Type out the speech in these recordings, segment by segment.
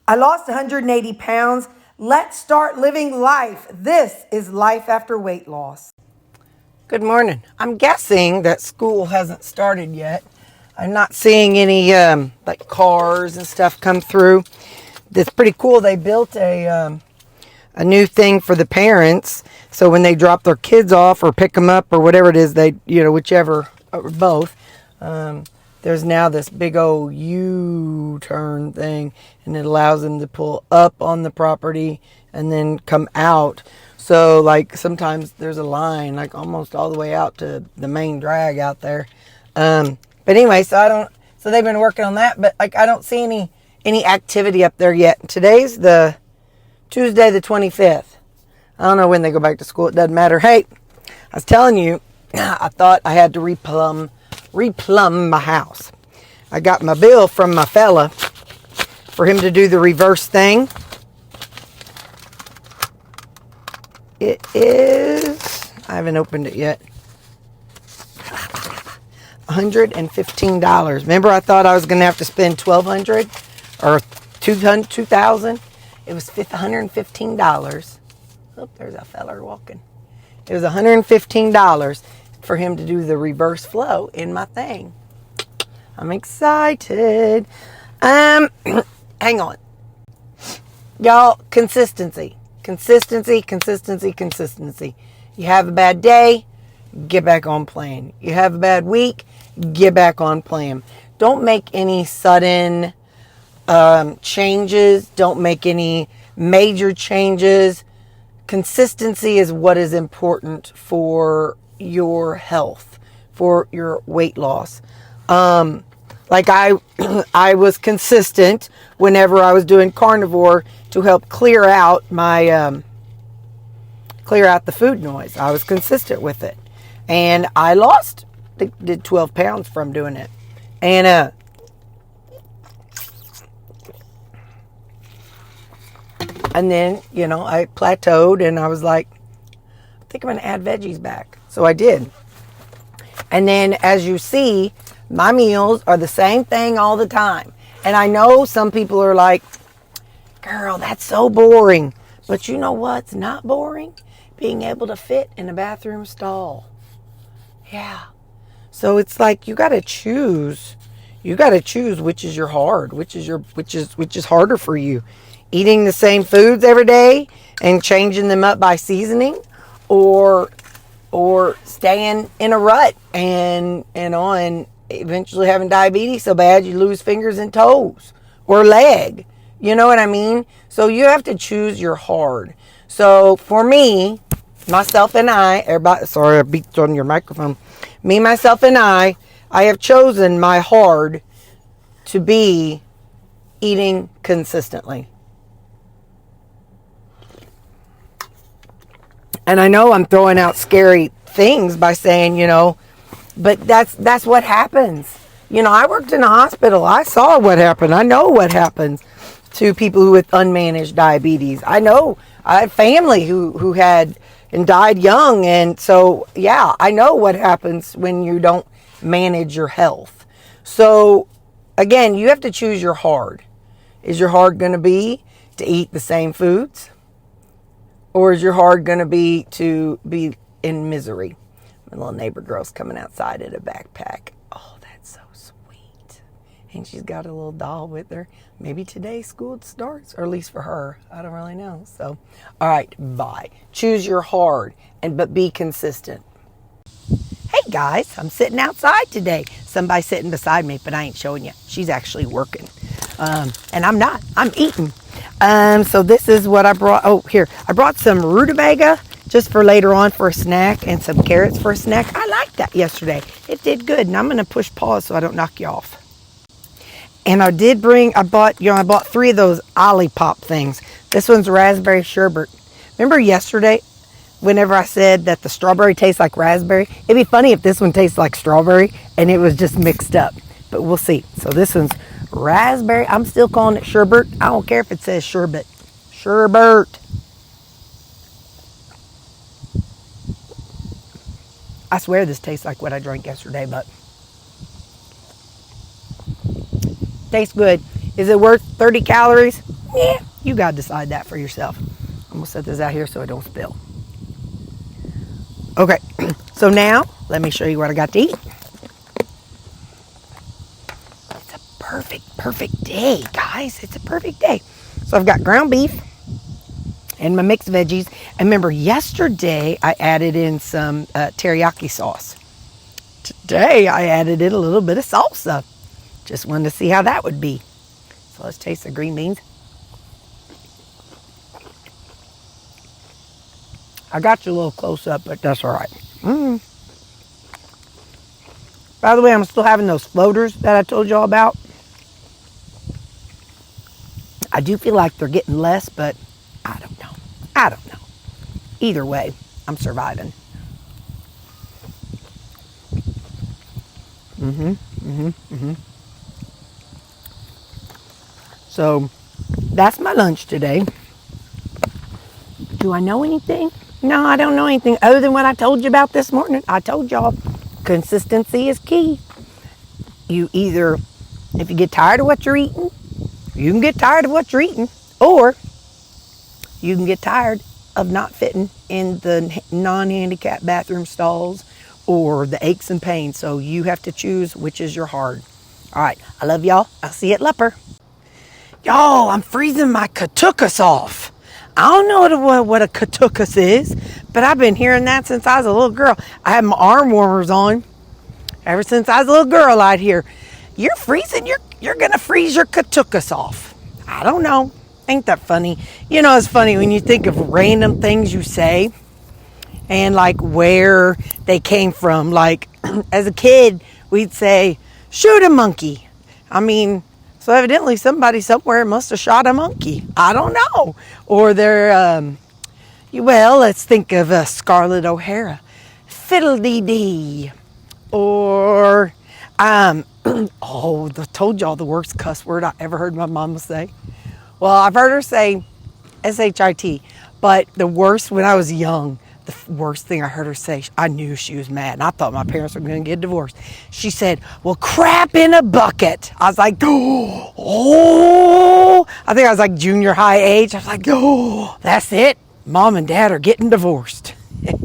I lost 180 pounds. Let's start living life. This is life after weight loss. Good morning. I'm guessing that school hasn't started yet. I'm not seeing any like cars and stuff come through. It's pretty cool. They built a new thing for the parents, so when they drop their kids off or pick them up or whatever it is, they whichever or both. There's now this big old U-turn thing, and it allows them to pull up on the property and then come out. So, like, sometimes there's a line, like, almost all the way out to the main drag out there. But anyway, so they've been working on that, but, like, I don't see any activity up there yet. Today's the Tuesday the 25th. I don't know when they go back to school. It doesn't matter. Hey, I was telling you, I thought I had to replumb my house. I got my bill from my fella for him to do the reverse thing. It is, I haven't opened it yet, $115. Remember, I thought I was going to have to spend $1,200 or $2,000. It was $115. Oh, there's a fella walking. It was $115 for him to do the reverse flow in my thing. I'm excited. Hang on. Y'all, consistency. Consistency. You have a bad day, get back on playing. You have a bad week, get back on playing. Don't make any sudden changes. Don't make any major changes. Consistency is what is important for your health, for your weight loss. Like I was consistent whenever I was doing carnivore to help clear out my clear out the food noise. I was consistent with it, and I did 12 pounds from doing it. And then, I plateaued, and I was like, I think I'm going to add veggies back. So I did. And then, as you see, my meals are the same thing all the time. And I know some people are like, girl, that's so boring. But you know what's not boring? Being able to fit in a bathroom stall. Yeah. So it's like you got to choose. You got to choose which is which is harder for you. Eating the same foods every day and changing them up by seasoning, or staying in a rut and eventually having diabetes so bad you lose fingers and toes or leg. You know what I mean? So you have to choose your hard. So for me, myself and I, everybody, sorry, I beat on your microphone. Me, myself, and I have chosen my hard to be eating consistently. And I know I'm throwing out scary things by saying, but that's what happens. I worked in a hospital. I saw what happened. I know what happens to people with unmanaged diabetes. I know I had family who had and died young. And so, yeah, I know what happens when you don't manage your health. So, again, you have to choose your hard. Is your hard going to be to eat the same foods? Or is your hard going to be to be in misery? My little neighbor girl's coming outside in a backpack. Oh, that's so sweet. And she's got a little doll with her. Maybe today school starts, or at least for her. I don't really know. So, all right, bye. Choose your hard, but be consistent. Hey, guys, I'm sitting outside today. Somebody's sitting beside me, but I ain't showing you. She's actually working. And I'm not. I'm eating. So this is what I brought. Oh, here. I brought some rutabaga just for later on for a snack, and some carrots for a snack. I liked that yesterday. It did good. And I'm going to push pause so I don't knock you off. And I bought 3 of those Olipop things. This one's raspberry sherbet. Remember yesterday whenever I said that the strawberry tastes like raspberry? It'd be funny if this one tastes like strawberry and it was just mixed up. But we'll see. So this one's raspberry. I'm still calling it sherbet. I don't care if it says sherbet. Sherbet. I swear this tastes like what I drank yesterday, but tastes good. Is it worth 30 calories? Yeah, you got to decide that for yourself. I'm going to set this out here so it don't spill. Okay, so now let me show you what I got to eat. It's a perfect day, guys. It's a perfect day. So I've got ground beef and my mixed veggies. And remember, yesterday I added in some teriyaki sauce. Today I added in a little bit of salsa. Just wanted to see how that would be. So let's taste the green beans. I got you a little close up, but that's all right. By the way, I'm still having those floaters that I told y'all about. I do feel like they're getting less, but I don't know. Either way, I'm surviving. So that's my lunch today. Do I know anything? No, I don't know anything other than what I told you about this morning. I told y'all consistency is key. You either, if you get tired of what you're eating, you can get tired of what you're eating, or you can get tired of not fitting in the non-handicapped bathroom stalls or the aches and pains. So you have to choose which is your hard. All right, I love y'all. I'll see you at Lepper. Y'all, I'm freezing my katukas off. I don't know what a katukas is, but I've been hearing that since I was a little girl. I had my arm warmers on ever since I was a little girl out here. You're freezing, you're gonna freeze your katukas off. I don't know. Ain't that funny? You know, it's funny when you think of random things you say and like where they came from. Like as a kid, we'd say, shoot a monkey. I mean, so evidently somebody somewhere must have shot a monkey. I don't know. Or they're, well, let's think of Scarlett O'Hara. Fiddle-dee-dee. Or, told y'all the worst cuss word I ever heard my mama say. Well, I've heard her say S-H-I-T, but the worst, when I was young, the worst thing I heard her say, I knew she was mad, and I thought my parents were going to get divorced. She said, well, crap in a bucket. I was like, oh, I think I was like junior high age. I was like, oh, that's it. Mom and Dad are getting divorced.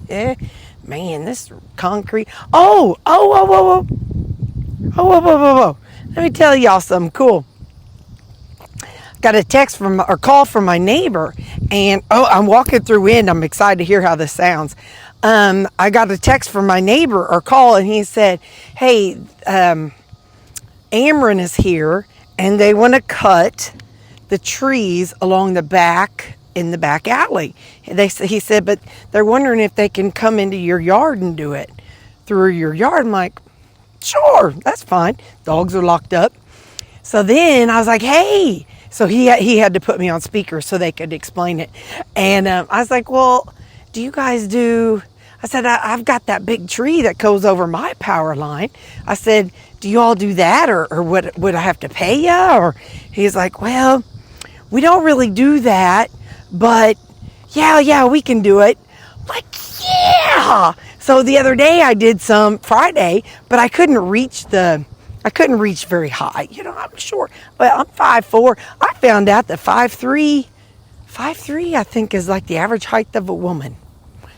Man, this concrete. Oh. Let me tell y'all something cool. Got a text or call from my neighbor, and I'm walking through in. I'm excited to hear how this sounds. I got a text from my neighbor or call, and he said, hey, Ameren is here, and they want to cut the trees along the back, in the back alley. He said, but they're wondering if they can come into your yard and do it through your yard. I'm like, sure, that's fine. Dogs are locked up. So then I was like, hey. So he had to put me on speaker so they could explain it. And I was like, well, do you guys do... I said, I've got that big tree that goes over my power line. I said, do you all do that? Or would I have to pay you? Or he's like, well, we don't really do that. But yeah, we can do it. I'm like, yeah. So the other day I did some Friday, but I couldn't reach very high. You know, I'm short. Well, I'm 5'4". I found out that 5'3", I think is like the average height of a woman.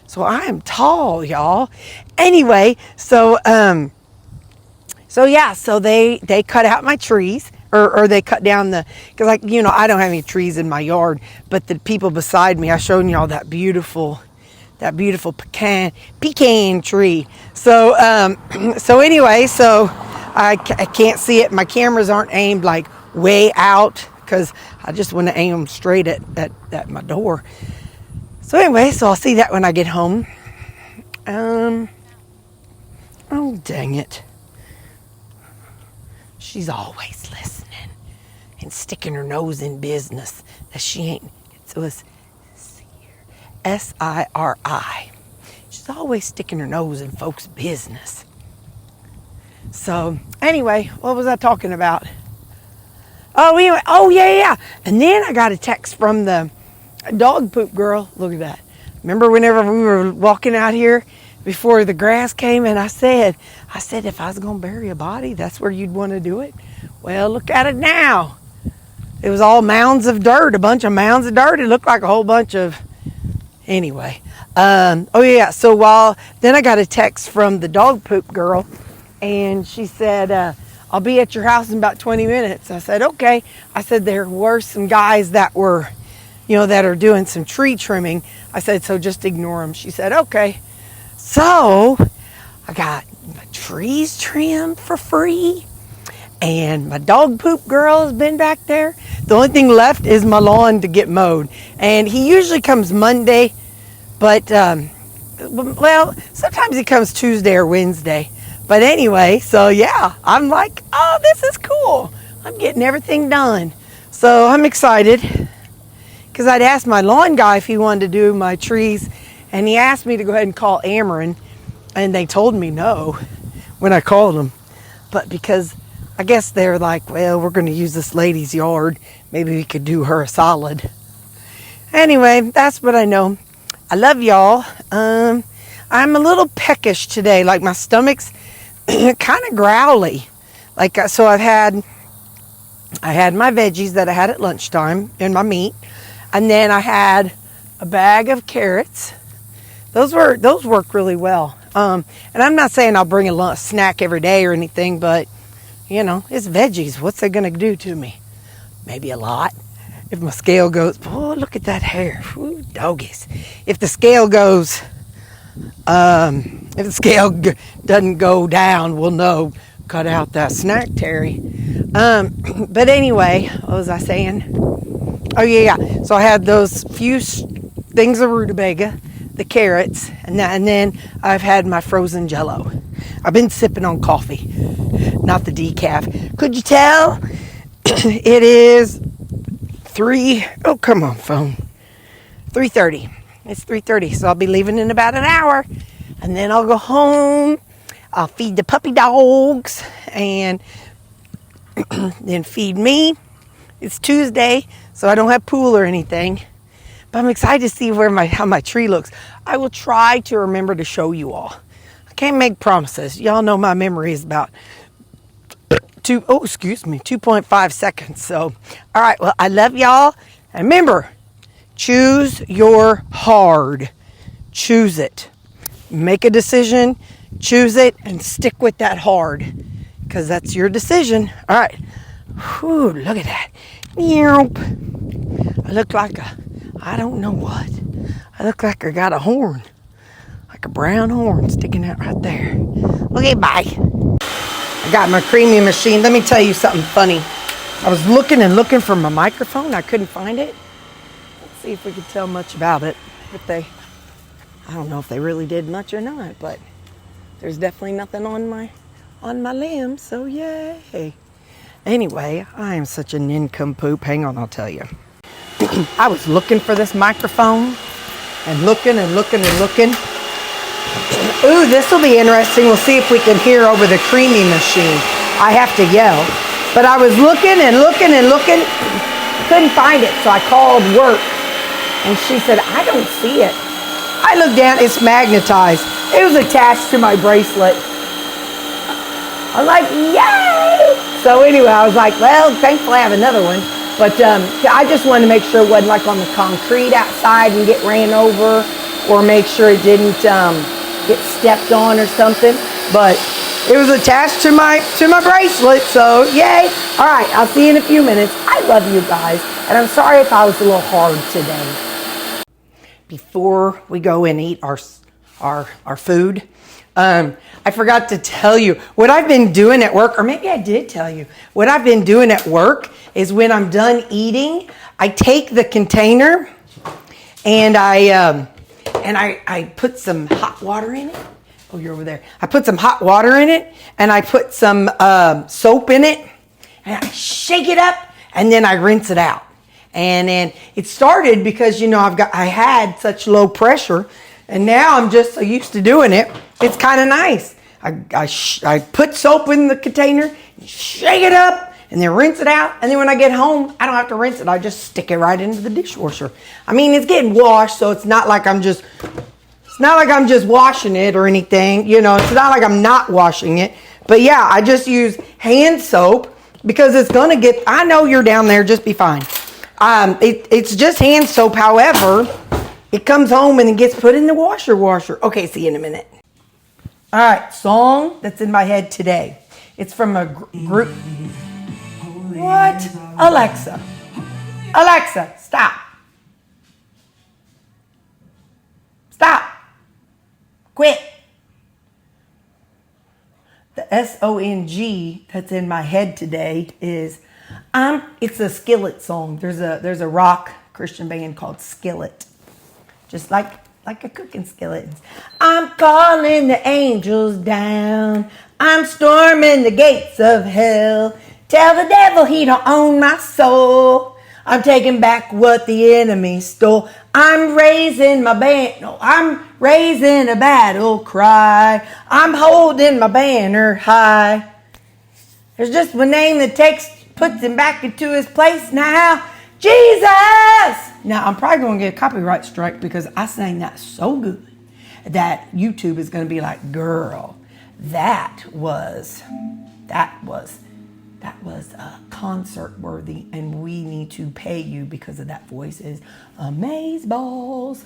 So I am tall, y'all. Anyway, so they cut out my trees, or they cut down because like, you know, I don't have any trees in my yard, but the people beside me, I showed y'all that beautiful pecan tree. So anyway, I can't see it. My cameras aren't aimed like way out because I just want to aim them straight at my door. So anyway, I'll see that when I get home. Oh, dang it. She's always listening and sticking her nose in business that she ain't. It was S-I-R-I. She's always sticking her nose in folks' business. So anyway, what was I talking about? Oh yeah. And then I got a text from the dog poop girl. Look at that. Remember whenever we were walking out here before the grass came, and I said if I was going to bury a body, that's where you'd want to do it. Well, look at it now. It was all mounds of dirt, a bunch of mounds of dirt. It looked like a whole bunch of, anyway. Oh yeah, so then I got a text from the dog poop girl, and she said, I'll be at your house in about 20 minutes. I said, okay. I said, there were some guys that were, that are doing some tree trimming. I said, so just ignore them. She said, okay. So I got my trees trimmed for free, and my dog poop girl has been back there. The only thing left is my lawn to get mowed, and he usually comes Monday, but sometimes he comes Tuesday or Wednesday. But anyway, so yeah, I'm like, oh, this is cool. I'm getting everything done. So I'm excited, because I'd asked my lawn guy if he wanted to do my trees, and he asked me to go ahead and call Ameren, and they told me no when I called them. But because I guess they're like, well, we're going to use this lady's yard. Maybe we could do her a solid. Anyway, that's what I know. I love y'all. I'm a little peckish today. Like my stomach's kind of growly. So I had my veggies that I had at lunchtime and my meat. And then I had a bag of carrots. Those work really well. And I'm not saying I'll bring a snack every day or anything, but it's veggies. What's it going to do to me? Maybe a lot. If my scale goes, oh, look at that hair. Ooh, doggies. If the scale goes, doesn't go down, we'll know. Cut out that snack, Terry. But anyway, what was I saying? Oh, yeah. So I had those few things of rutabaga, the carrots, and then I've had my frozen Jell-O. I've been sipping on coffee, not the decaf. Could you tell? It is 3. Oh, come on, phone. 3:30. It's 3:30, so I'll be leaving in about an hour, and then I'll go home. I'll feed the puppy dogs, and then feed me. It's Tuesday, so I don't have pool or anything. But I'm excited to see how my tree looks. I will try to remember to show you all. I can't make promises. Y'all know my memory is about 2.5 seconds. So, all right. Well, I love y'all. And remember, choose your hard. Choose it. Make a decision, choose it, and stick with that hard, because that's your decision. All right. Whew, look at that. I look like I don't know what. I look like I got a horn, like a brown horn sticking out right there. Okay, bye. I got my creamy machine. Let me tell you something funny. I was looking for my microphone. I couldn't find it. Let's see if we could tell much about it. I don't know if they really did much or not, but there's definitely nothing on my limb, so yay. Anyway, I am such a nincompoop. Hang on, I'll tell you. I was looking for this microphone and looking. Ooh, this will be interesting. We'll see if we can hear over the creamy machine. I have to yell. But I was looking. Couldn't find it, so I called work. And she said, I don't see it. I looked down, it's magnetized. It was attached to my bracelet. I'm like, yay! So anyway, I was like, well, thankfully I have another one. But I just wanted to make sure it wasn't like on the concrete outside and get ran over, or make sure it didn't get stepped on or something. But it was attached to my bracelet, so yay. All right, I'll see you in a few minutes. I love you guys, and I'm sorry if I was a little hard today. Before we go and eat our food, I forgot to tell you what I've been doing at work, or maybe I did tell you. What I've been doing at work is when I'm done eating, I take the container and I put some hot water in it. Oh, you're over there. I put some hot water in it, and I put some soap in it, and I shake it up, and then I rinse it out. And then it started because, I had such low pressure, and now I'm just so used to doing it. It's kind of nice. I put soap in the container, shake it up, and then rinse it out. And then when I get home, I don't have to rinse it. I just stick it right into the dishwasher. I mean, it's getting washed, so it's not like I'm just washing it or anything. It's not like I'm not washing it. But yeah, I just use hand soap because it's going to get, I know you're down there, just be fine. It's just hand soap. However, it comes home and it gets put in the washer. Okay, see you in a minute. All right, song that's in my head today. It's from a group. What? Alexa, stop. Quit. The S-O-N-G that's in my head today is, it's a Skillet song. There's a rock Christian band called Skillet. Just like a cooking skillet. I'm calling the angels down. I'm storming the gates of hell. Tell the devil he don't own my soul. I'm taking back what the enemy stole. I'm raising my band. No, I'm raising a battle cry. I'm holding my banner high. There's just one name that puts him back into his place now. Jesus! Now, I'm probably going to get a copyright strike because I sang that so good that YouTube is going to be like, girl, that was concert worthy, and we need to pay you because of that voice is amazeballs.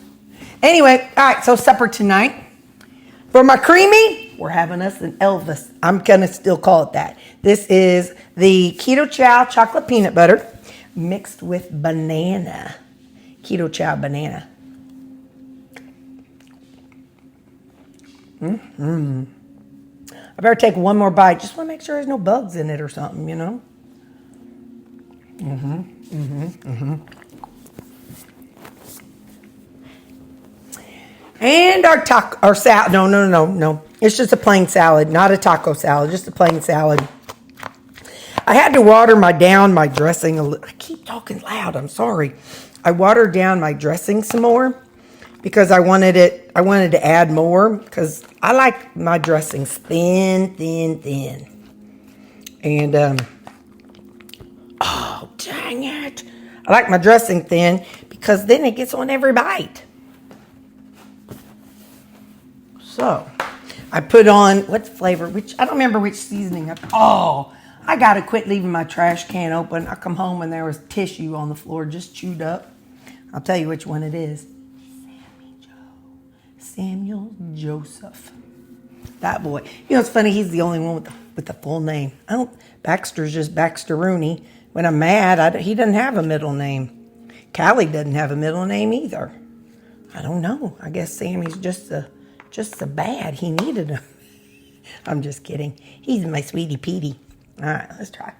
Anyway, all right, so supper tonight. For my creamy, we're having us an Elvis. I'm going to still call it that. This is the Keto Chow chocolate peanut butter mixed with banana. Keto Chow banana. I better take one more bite. Just want to make sure there's no bugs in it or something, you know. And our salad. No. It's just a plain salad, not a taco salad, just a plain salad. I had to water my dressing a little. I keep talking loud. I'm sorry. I watered down my dressing some more because I wanted to add more because I like my dressings thin. And oh, dang it. I like my dressing thin because then it gets on every bite. So, I put on, what flavor, I don't remember which seasoning. I got to quit leaving my trash can open. I come home and there was tissue on the floor just chewed up. I'll tell you which one it is. Samuel Joseph. That boy. You know, it's funny, he's the only one with the full name. Baxter's just Baxter Rooney. When I'm mad, he doesn't have a middle name. Callie doesn't have a middle name either. I don't know. I guess Sammy's just so bad. He needed him. I'm just kidding. He's my sweetie Petey. All right, let's try.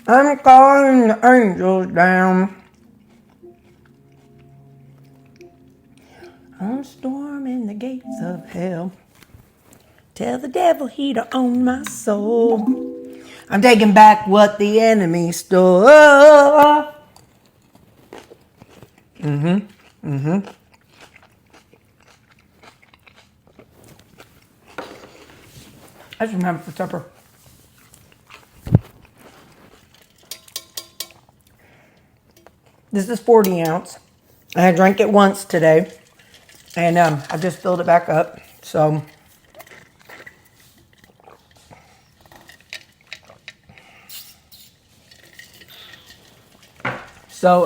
I'm calling the angels down. I'm storming the gates of hell. Tell the devil he don't own my soul. I'm taking back what the enemy stole. I just remember for supper. This is 40 ounce. I drank it once today. And I just filled it back up. So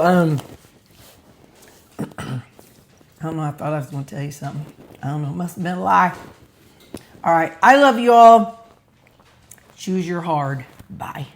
I don't know. I thought I was going to tell you something. I don't know. It must have been a lie. All right. I love you all. Choose your hard. Bye.